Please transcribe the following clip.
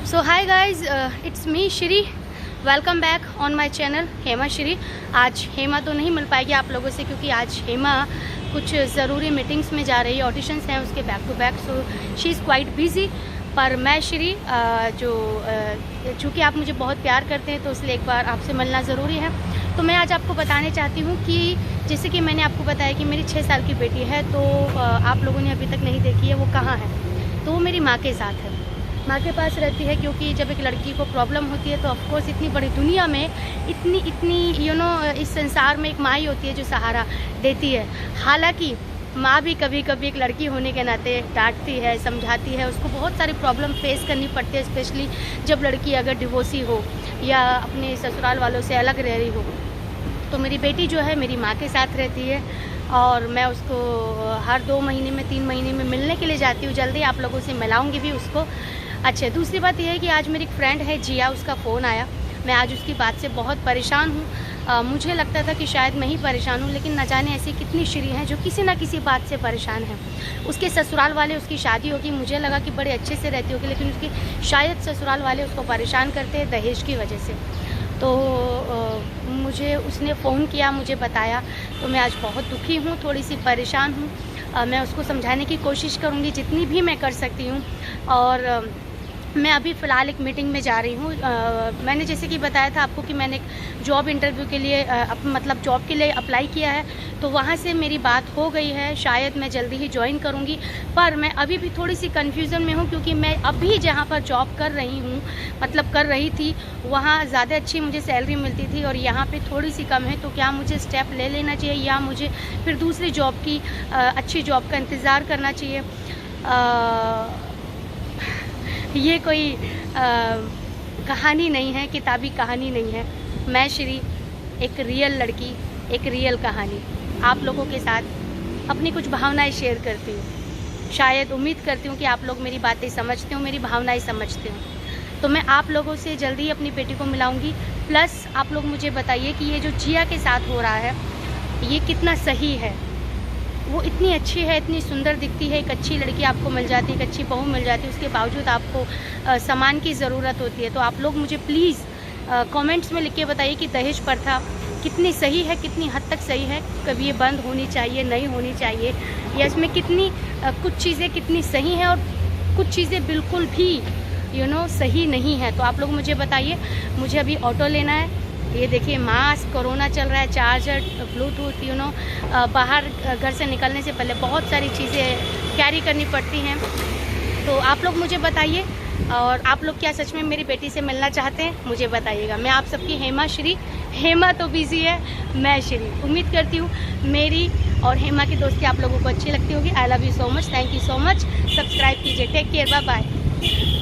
So hi guys, it's me Shri. Welcome back on my channel Hema Shri. आज हेमा तो नहीं मिल पाएगी आप लोगों से क्योंकि आज हेमा कुछ ज़रूरी मीटिंग्स में जा रही है, ऑडिशंस हैं उसके back to back, so she is quite busy. पर मैं श्री चूँकि आप मुझे बहुत प्यार करते हैं तो इसलिए एक बार आपसे मिलना ज़रूरी है। तो मैं आज आपको बताने चाहती हूँ कि जैसे कि मैंने आपको बताया कि मेरी 6 साल की बेटी है, तो आप लोगों ने अभी तक नहीं देखी है वो कहाँ है। तो वो मेरी माँ के साथ है, माँ के पास रहती है। क्योंकि जब एक लड़की को प्रॉब्लम होती है तो ऑफकोर्स इतनी बड़ी दुनिया में इतनी इस संसार में एक माँ ही होती है जो सहारा देती है। हालांकि माँ भी कभी कभी एक लड़की होने के नाते डांटती है, समझाती है, उसको बहुत सारी प्रॉब्लम फेस करनी पड़ती है, स्पेशली जब लड़की अगर डिवोर्सी हो या अपने ससुराल वालों से अलग रह रही हो। तो मेरी बेटी जो है मेरी माँ के साथ रहती है और मैं उसको हर 2 महीने में 3 महीने में मिलने के लिए जाती हूँ। जल्दी आप लोगों से मिलाऊंगी भी उसको। अच्छा, दूसरी बात यह है कि आज मेरी एक फ्रेंड है जिया, उसका फ़ोन आया। मैं आज उसकी बात से बहुत परेशान हूँ। मुझे लगता था कि शायद मैं ही परेशान हूँ, लेकिन न जाने ऐसी कितनी श्री हैं जो किसी ना किसी बात से परेशान हैं। उसके ससुराल वाले, उसकी शादी होगी, मुझे लगा कि बड़े अच्छे से रहती होगी, लेकिन उसके शायद ससुराल वाले उसको परेशान करते हैं दहेज की वजह से। तो मुझे उसने फ़ोन किया, मुझे बताया, तो मैं आज बहुत दुखी हूँ, थोड़ी सी परेशान हूँ। मैं उसको समझाने की कोशिश करूँगी जितनी भी मैं कर सकती हूँ। और मैं अभी फ़िलहाल एक मीटिंग में जा रही हूँ। मैंने जैसे कि बताया था आपको कि मैंने एक जॉब इंटरव्यू के लिए मतलब जॉब के लिए अप्लाई किया है, तो वहाँ से मेरी बात हो गई है। शायद मैं जल्दी ही ज्वाइन करूँगी, पर मैं अभी भी थोड़ी सी कन्फ्यूज़न में हूँ क्योंकि मैं अभी जहाँ पर जॉब कर रही हूँ, मतलब कर रही थी, वहाँ ज़्यादा अच्छी मुझे सैलरी मिलती थी और यहाँ पे थोड़ी सी कम है। तो क्या मुझे स्टेप ले लेना चाहिए या मुझे फिर दूसरी जॉब की अच्छी जॉब का इंतज़ार करना चाहिए? ये कोई कहानी नहीं है, किताबी कहानी नहीं है। मैं श्री एक रियल लड़की, एक रियल कहानी आप लोगों के साथ अपनी कुछ भावनाएं शेयर करती हूँ। शायद उम्मीद करती हूँ कि आप लोग मेरी बातें समझते हो, मेरी भावनाएं समझते हो। तो मैं आप लोगों से जल्दी ही अपनी बेटी को मिलाऊंगी। प्लस आप लोग मुझे बताइए कि ये जो जिया के साथ हो रहा है ये कितना सही है। वो इतनी अच्छी है, इतनी सुंदर दिखती है, एक अच्छी लड़की आपको मिल जाती है, एक अच्छी बहू मिल जाती है, उसके बावजूद आपको सामान की ज़रूरत होती है। तो आप लोग मुझे प्लीज़ कमेंट्स में लिख के बताइए कि दहेज प्रथा कितनी सही है, कितनी हद तक सही है, कभी ये बंद होनी चाहिए, नहीं होनी चाहिए, या इसमें कितनी कुछ चीज़ें कितनी सही हैं और कुछ चीज़ें बिल्कुल भी सही नहीं है। तो आप लोग मुझे बताइए। मुझे अभी ऑटो लेना है। ये देखिए, मास्क, कोरोना चल रहा है, चार्जर, ब्लूटूथ, बाहर घर से निकलने से पहले बहुत सारी चीज़ें कैरी करनी पड़ती हैं। तो आप लोग मुझे बताइए, और आप लोग क्या सच में मेरी बेटी से मिलना चाहते हैं मुझे बताइएगा। मैं आप सबकी हेमा श्री। हेमा तो बिजी है, मैं श्री। उम्मीद करती हूँ मेरी और हेमा की दोस्ती आप लोगों को अच्छी लगती होगी। I love you so much, thank you so much. Subscribe कीजिए। Take care, bye bye.